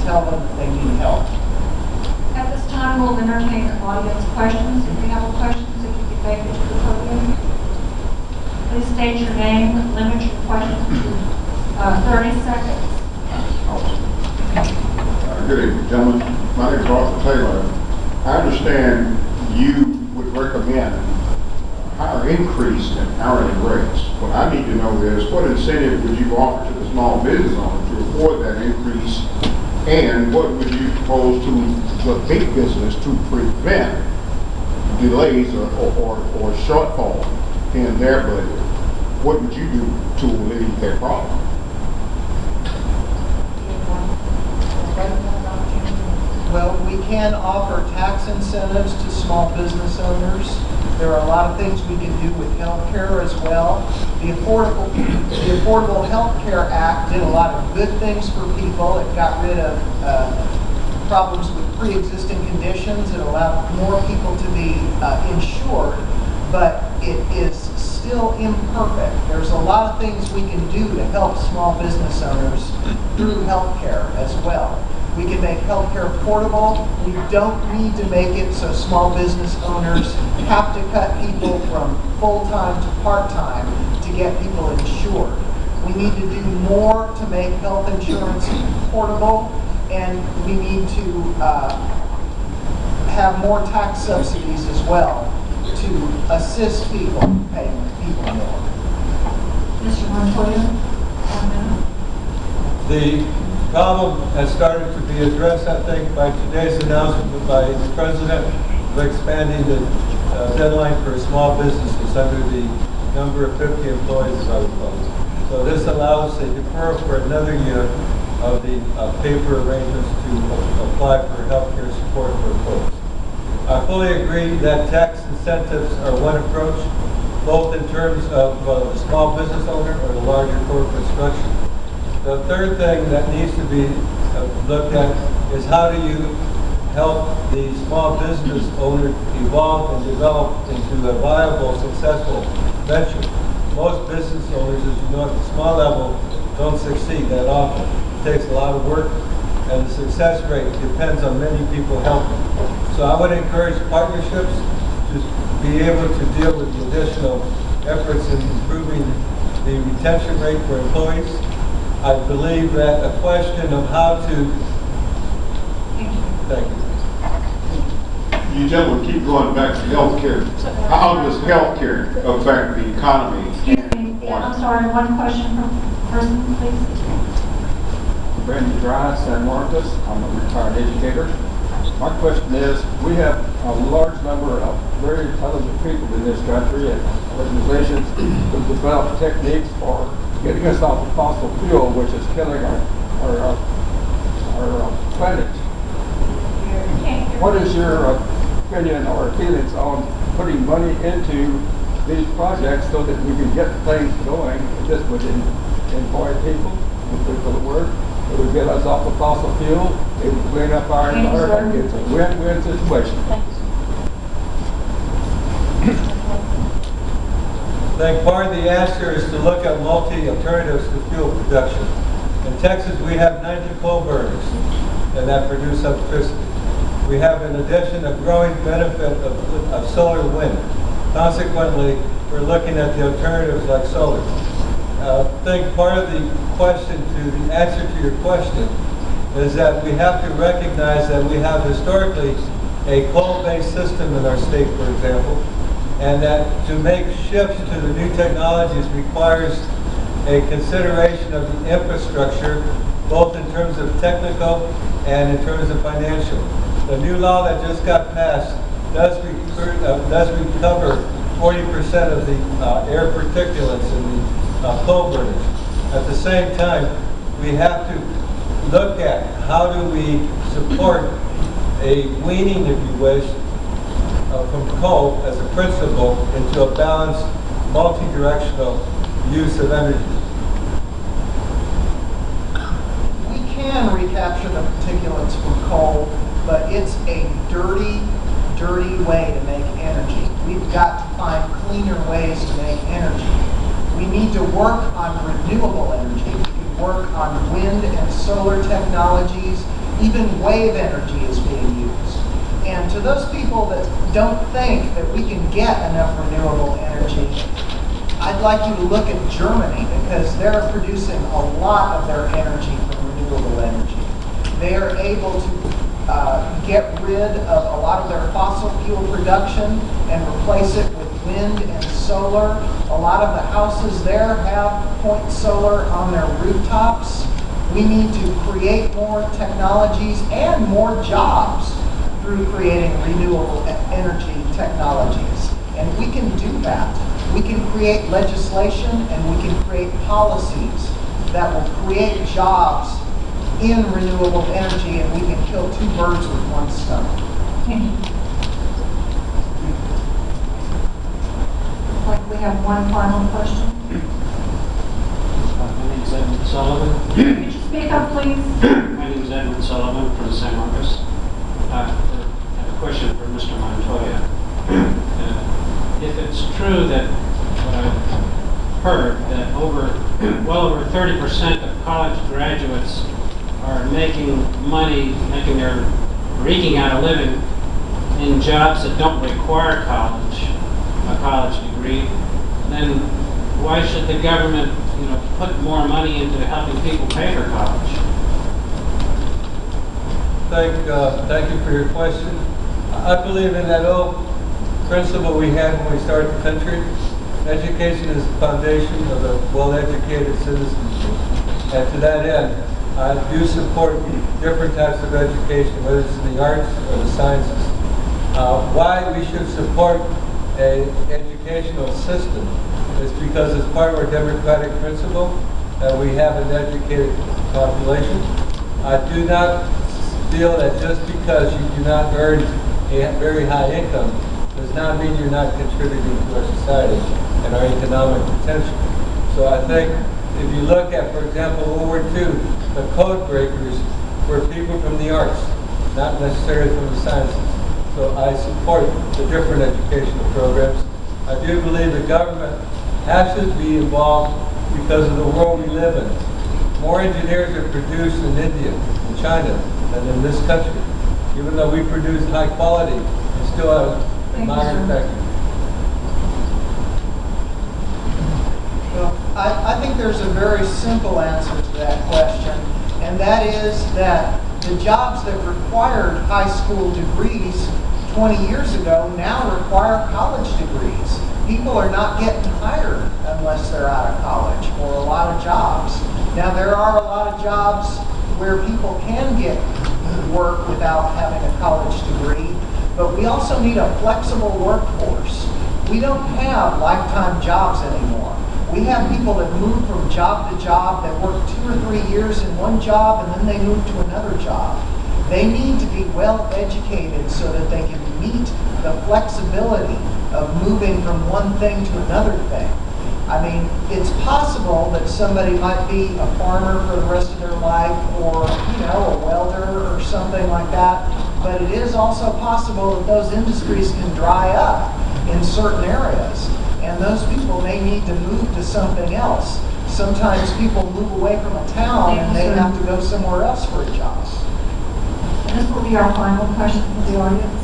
tell them that they need help. At this time, we'll entertain audience questions. If you have questions, if you could make it to the podium. Please state your name, limit your questions to 30 seconds. Good evening, gentlemen. My name is Arthur Taylor. I understand you would recommend a higher increase in hourly rates. What I need to know is what incentive would you offer to the small business owner to afford that increase, and what would you propose to the big business to prevent delays or shortfall in their budget? What would you do to alleviate their problem? Well, we can offer tax incentives to small business owners. There are a lot of things we can do with health care as well. The Affordable Health Care Act did a lot of good things for people. It got rid of problems with pre-existing conditions. It allowed more people to be insured, but it is still imperfect. There's a lot of things we can do to help small business owners through health care as well. We can make healthcare portable. We don't need to make it so small business owners have to cut people from full-time to part-time to get people insured. We need to do more to make health insurance portable, and we need to have more tax subsidies as well to assist people paying people more. Mr. Montoya? The problem has started to be addressed, I think, by today's announcement by the President of expanding the deadline for small businesses under the number of 50 employees, as I recall. So this allows a deferral for another year of the paper arrangements to apply for health care support for employees. I fully agree that tax incentives are one approach, both in terms of the small business owner or the larger corporate structure. The third thing that needs to be looked at is how do you help the small business owner evolve and develop into a viable, successful venture. Most business owners, as you know, at the small level, don't succeed that often. It takes a lot of work, and the success rate depends on many people helping. So I would encourage partnerships to be able to deal with the additional efforts in improving the retention rate for employees. I believe that a question of how to... Thank you. You gentlemen keep going back to health care. How does health care affect the economy? I'm sorry, one question per person, please. Brandon Dry, San Marcos. I'm a retired educator. My question is, we have a large number of very intelligent people in this country and organizations that develop techniques for getting us off of fossil fuel, which is killing our planet. What is your opinion or feelings on putting money into these projects so that we can get things going? This would employ people, for the word. It would get us off of fossil fuel. It would clean up our environment. It's a win-win situation. I think part of the answer is to look at multi-alternatives to fuel production. In Texas, we have 90 coal burners and that produce electricity. We have, in addition, a growing benefit of solar and wind. Consequently, we're looking at the alternatives like solar. I think part of the question the answer to your question is that we have to recognize that we have historically a coal-based system in our state, for example, and that to make shifts to the new technologies requires a consideration of the infrastructure, both in terms of technical and in terms of financial. The new law that just got passed does recover 40% of the air particulates in the coal burners. At the same time, we have to look at how do we support a weaning, if you wish, from coal as a principle into a balanced, multi-directional use of energy. We can recapture the particulates from coal, but it's a dirty, dirty way to make energy. We've got to find cleaner ways to make energy. We need to work on renewable energy. We can work on wind and solar technologies Even wave energy is being used. And to those people that don't think that we can get enough renewable energy, I'd like you to look at Germany, because they're producing a lot of their energy from renewable energy. They are able to get rid of a lot of their fossil fuel production and replace it with wind and solar. A lot of the houses there have point solar on their rooftops. We need to create more technologies and more jobs through creating renewable energy technologies. And we can do that. We can create legislation and we can create policies that will create jobs in renewable energy, and we can kill two birds with one stone. Thank you. Looks like we have one final question. My name is Edward Sullivan. Could you speak up, please? My name is Edward Sullivan from San Marcos. I have a question for Mr. Montoya. If it's true that what I've heard, that well over 30% of college graduates are making money, eking out a living in jobs that don't require a college degree, then why should the government, put more money into helping people pay for college? Thank you for your question. I believe in that old principle we had when we started the country. Education is the foundation of a well-educated citizenship. And to that end, I do support different types of education, whether it's in the arts or the sciences. Why we should support an educational system is because it's part of our democratic principle that we have an educated population. I do not feel that just because you do not earn a very high income does not mean you're not contributing to our society and our economic potential. So I think if you look at, for example, World War II, the code breakers were people from the arts, not necessarily from the sciences. So I support the different educational programs. I do believe the government has to be involved because of the world we live in. More engineers are produced in India and China than in this country. Even though we produce high quality, we still have a modern factory. Well, I think there's a very simple answer to that question, and that is that the jobs that required high school degrees 20 years ago now require college degrees. People are not getting hired unless they're out of college for a lot of jobs. Now, there are a lot of jobs where people can get work without having a college degree, but we also need a flexible workforce. We don't have lifetime jobs anymore. We have people that move from job to job, that work 2 or 3 years in one job and then they move to another job. They need to be well educated so that they can meet the flexibility of moving from one thing to another thing. I mean, it's possible that somebody might be a farmer for the rest of their life, or, a welder or something like that, but it is also possible that those industries can dry up in certain areas, and those people may need to move to something else. Sometimes people move away from a town and they have to go somewhere else for a job. This will be our final question for the audience.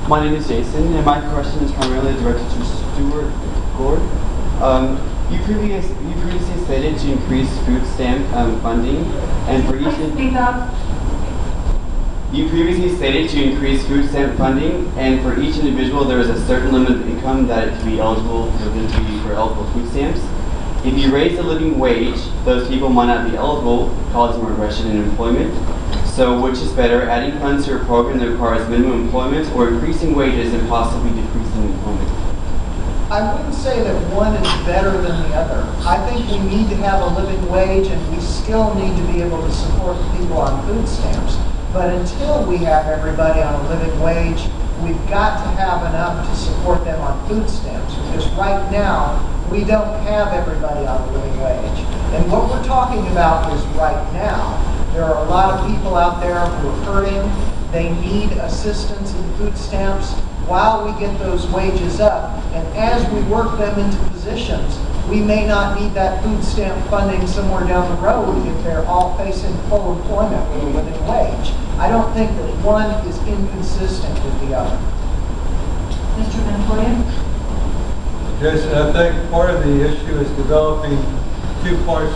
My name is Jason, and my question is primarily directed to Stuart Gord. You previously stated to increase food stamp funding, and for each. Speak up. You previously stated to increase food stamp funding, and for each individual there is a certain limit of income that it can be eligible for eligible food stamps. If you raise the living wage, those people might not be eligible, causing a regression in employment. So which is better, adding funds to a program that requires minimum employment, or increasing wages and possibly decreasing employment? I wouldn't say that one is better than the other. I think we need to have a living wage, and we still need to be able to support people on food stamps. But until we have everybody on a living wage, we've got to have enough to support them on food stamps, because right now we don't have everybody on a living wage. And what we're talking about is right now. There are a lot of people out there who are hurting. They need assistance in food stamps while we get those wages up. And as we work them into positions, We may not need that food stamp funding somewhere down the road if they're all facing full employment with a living wage. I don't think that one is inconsistent with the other. Mr. Montoya? Jason, I think part of the issue is developing two parts.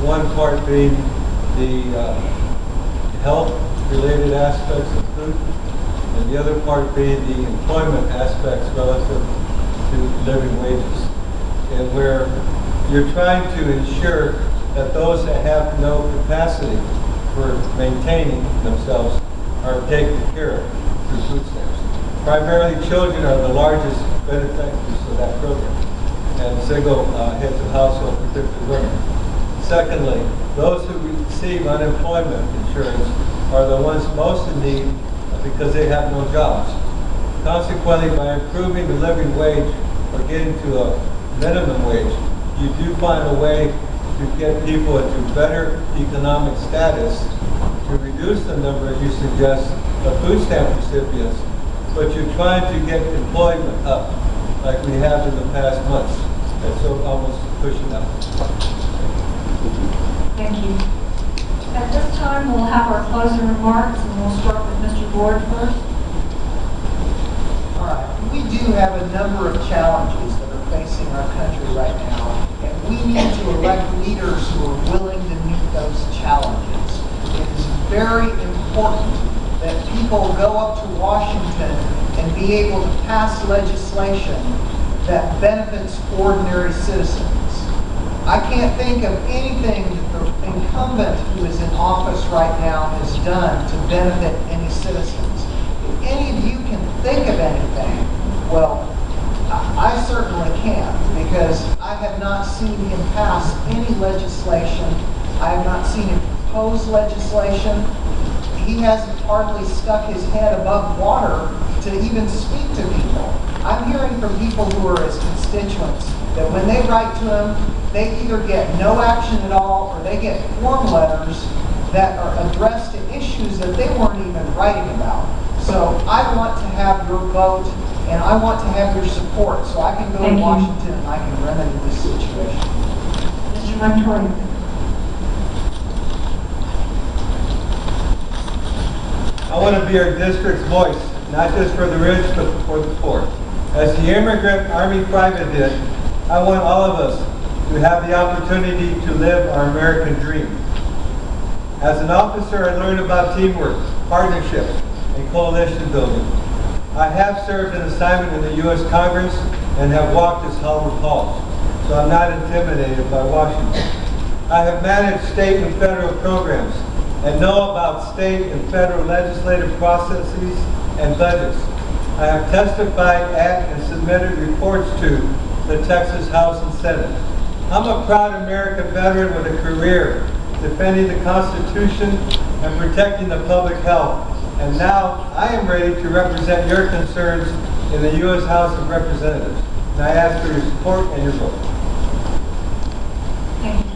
One part being the health-related aspects of food, and the other part being the employment aspects relative to living wages. And where you're trying to ensure that those that have no capacity for maintaining themselves are taken care of through food stamps. Primarily children are the largest benefactors of that program, and single heads of household, particularly women. Secondly, those who receive unemployment insurance are the ones most in need because they have no jobs. Consequently, by improving the living wage or getting to a minimum wage, you do find a way to get people into better economic status, to reduce the number, as you suggest, of food stamp recipients, but you're trying to get employment up, like we have in the past months. And so almost pushing up. Thank you. At this time, we'll have our closing remarks, and we'll start with Mr. Ward first. All right. We do have a number of challenges that are facing our country right now, and we need to elect leaders who are willing to meet those challenges. It is very important that people go up to Washington and be able to pass legislation that benefits ordinary citizens. I can't think of anything that the incumbent who is in office right now has done to benefit any citizens. If any of you can think of anything, well, I certainly can, because I have not seen him pass any legislation. I have not seen him propose legislation. He hasn't hardly stuck his head above water to even speak to people. I'm hearing from people who are his constituents that when they write to him, they either get no action at all or they get form letters that are addressed to issues that they weren't even writing about. So I want to have your vote and I want to have your support so I can go to Washington and I can remedy this situation. Mr. Montoya. I want to be our district's voice, not just for the rich, but for the poor. As the immigrant Army private did, I want all of us to have the opportunity to live our American dream. As an officer, I learned about teamwork, partnership, and coalition building. I have served an assignment in the U.S. Congress and have walked its halls, so I'm not intimidated by Washington. I have managed state and federal programs and know about state and federal legislative processes and budgets. I have testified at and submitted reports to the Texas House and Senate. I'm a proud American veteran with a career defending the Constitution and protecting the public health. And now I am ready to represent your concerns in the U.S. House of Representatives. And I ask for your support and your vote. Thank you.